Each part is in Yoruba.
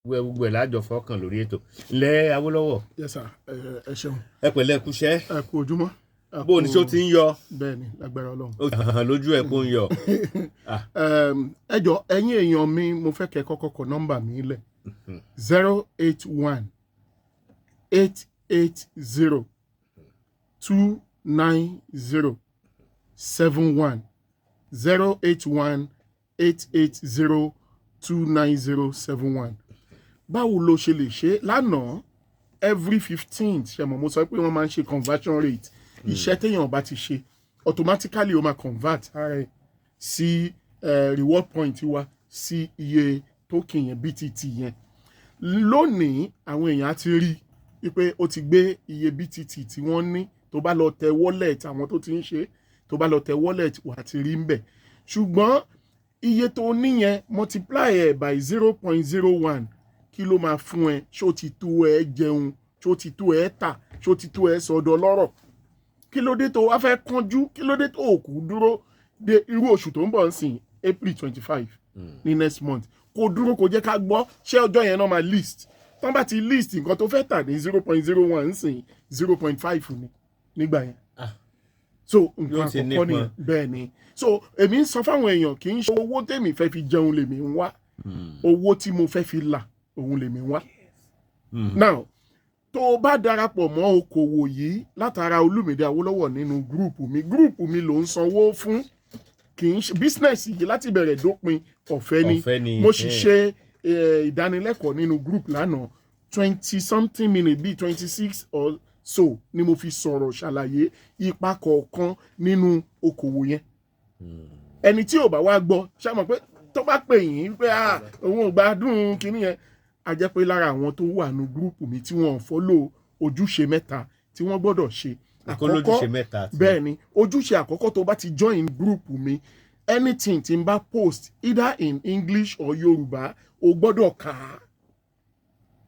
gbogbo ẹ̀ lájọ fọ́kàn lórí ètò ilẹ̀ Awólọ́wọ̀. Yes sir, ẹ ṣeun. ẹ pẹ̀lẹ́ kúṣẹ́. ẹ kú ojúmọ́. bó o ní ṣó ti ń yọ. bẹ́ẹ̀ni lágbára Ọlọ́run. ó hàn lójú ẹ̀ kó ń yọ. ẹ jọ̀ọ́ ẹ̀yin èèyàn mi mo fẹ́ kẹ́ kọ́kọ́ kọ nọ́mbà mi lẹ̀ 081 880 290 71 081 880 29071. báwo ló ṣe lè ṣe lánàá every 15th ṣe mọ̀ mo sọ pé wọ́n máa ń ṣe conversion rate iṣẹ́ téèyàn bá ti ṣe automatically ó máa convert ara ẹ̀ sí reward point wa sí iye token yẹn BTT yẹn. lónìí àwọn èèyàn á ti rí i pé ó ti gbé iye BTT tí wọ́n ní tó bá lọ tẹ wallet àwọn tó ti ń ṣe tó bá lọ tẹ wallet wà á ti rí ń bẹ̀ ṣùgbọ́n iye tó níyẹn multiply ẹ̀ by 0.01 kí ló máa fún ẹ ṣó ti tó ẹ jẹun ṣó ti tó ẹ tà ṣó ti tó ẹ sọdọ lọ́rọ̀ kí ló dé tó wá fẹ́ kánjú kí ló dé tó òkú dúró de irú oṣù tó ń bọ̀ ń sìn April 25 ní next month kó dúró kó jẹ́ ká gbọ́ ṣé ọjọ́ yẹn náà máa list tán bá ti list nǹkan tó fẹ́ tà ní 0.01 ń sìn 0.5 ni nígbà yẹn so nǹkan àkọ́kọ́ ni bẹ́ẹ̀ ni so èmi ń sọ fáwọn èèyàn kì í ṣe owó tèmi fẹ́ fi jẹun lèmi ń wá owó tí mo fẹ́ fi là òun lèmi ń wá. now tó o bá darapọ̀ mọ́ okòwò yìí látara Olúmídé Awólọ́wọ̀ nínú gúrùpù mi ló ń sanwó fún kì í ṣe bísínẹ́sì yìí láti bẹ̀rẹ̀ dópin ọ̀fẹ́ ni mo sì ṣe ìdánilẹ́kọ̀ọ́ nínú gúrùpù lánàá 20 something minutes bíi 26 or so ni mo fi sọ̀rọ̀ ṣàlàyé ipa kọ̀ọ̀kan nínú okòwò yẹn. ẹni tí ò bá wá gbọ́ ṣá mọ̀ pé tó bá pè yín pé òun ò gbádùn kinní yẹn a jẹ́ pé lára àwọn tó wà ní gúrùpù mi tí wọ́n fọ́lò ojúṣe mẹ́ta tí wọ́n gbọ́dọ̀ ṣe. àkọ́kọ́ bẹ́ẹ̀ ni ojúṣe àkọ́kọ́ tó bá ti join gúrùpù mi anything tí n bá post either in English or Yorùbá o gbọ́dọ̀ kà á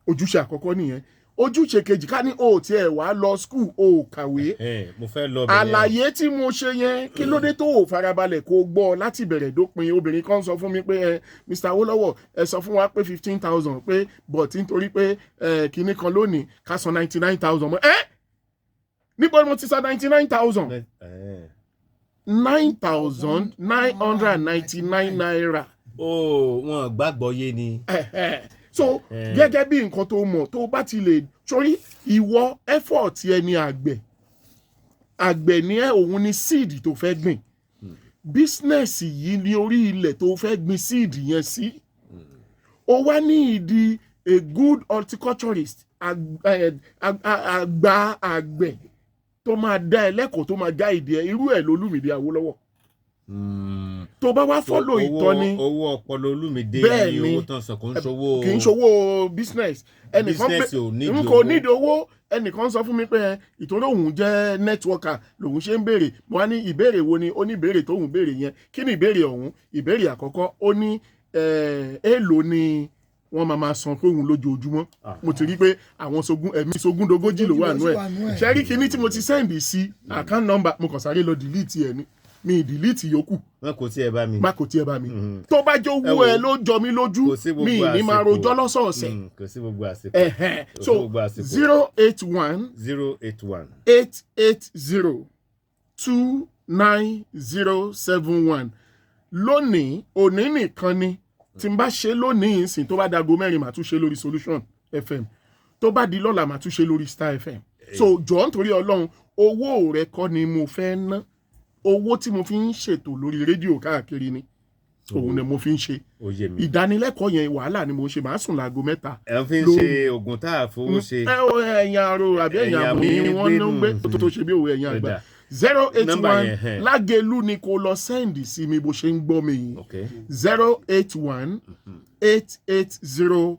ojúṣe àkọ́kọ́ nìyẹn. ojúṣe kejì ká ní o tí ẹ wá lọ school o kàwé mo fẹ́ lọ bẹ̀rẹ̀ àlàyé tí mo ṣe yẹn kí ló dé tó o farabalẹ̀ kó gbọ́ láti bẹ̀rẹ̀ dópin. obìnrin kan sọ fún mi pé Mr. Awólọ́wọ̀ ẹ sọ fún wa pé 15,000 pé but nítorí pé kinní kan lónìí ká san 99,000 mọ́ níbo ni mo ti san 99,000 9,999 naira. wọn gbàgbọ́ yé ni. so gẹ́gẹ́ bí nǹkan tó mọ̀ tó bá ti lè sórí ìwọ effort ẹni àgbẹ̀ ni òun ni seed tó fẹ́ gbìn business yìí ní orí ilẹ̀ tó fẹ́ gbìn seed yẹn sí o wá ní ìdí a good horticulturist àgbẹ̀ tó máa dá ẹ lẹ́kọ̀ọ́ tó máa guide ẹ irú ẹ̀ l'Olúmídé Awólọ́wọ̀. tó bá wá fọ́lò ìtọ́ni owó ọpọlọ Olúmídé ní owó tán sọ kì í ṣòwò business ẹnìkan kò nídìí owó ẹnìkan sọ fún mi pé ìtòrí òun jẹ́ networker lòun ṣe ń béèrè mo wá ní ìbéèrè wo ni ó ní ìbéèrè tóun béèrè yẹn kí ni ìbéèrè ọ̀hún. ìbéèrè àkọ́kọ́ ó ní èèlò ni wọ́n máa san fóun lójoojúmọ́. mo ti rí pé àwọn sogúndogójì ló wà nú ẹ̀ ṣe rí kinní tí mo ti sẹ́ndì sí account number mo kàn sáré lọ delete ẹ̀ ni mi delete yòókù. má kò tiẹ̀ bá mi. tó bá jó wú ẹ ló jọ mí lójú mi ní máa rojọ́ lọ́sọ̀ọ̀sẹ̀. kò sí gbogbo àsìkò. so 081 880 29071 lónìí òní nìkan ni tí n bá ṣe lónìí ìsìn tó bá dago mẹ́rin màá tún ṣe lórí Solution FM tó bá di lọ́la màá tún ṣe lórí Star FM. so jọ̀ọ́ nítorí Ọlọ́run owó rẹ kọ́ ni mo fẹ́ ná owó tí mo fi ń ṣètò lórí rédíò káàkiri ni òun ni mo fi ń ṣe ìdánilẹ́kọ̀ọ́ yẹn wàhálà ni mo ṣe máa sùn láago 3. ẹ fi ń ṣe oògùn tá a fowó ṣe. ẹ̀yìn àrò àbí ẹ̀yìn àmì ni wọ́n ń gbé tó ṣe bí òwe ẹ̀yìn àgbà 081 Lágelú ni kò lọ sẹ́ndì sí mi bó ṣe ń gbọ́ mi yìí 081 880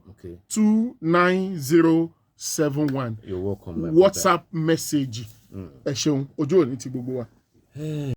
29071 WhatsApp message ẹ ṣeun ojú òní ti gbogbo wa.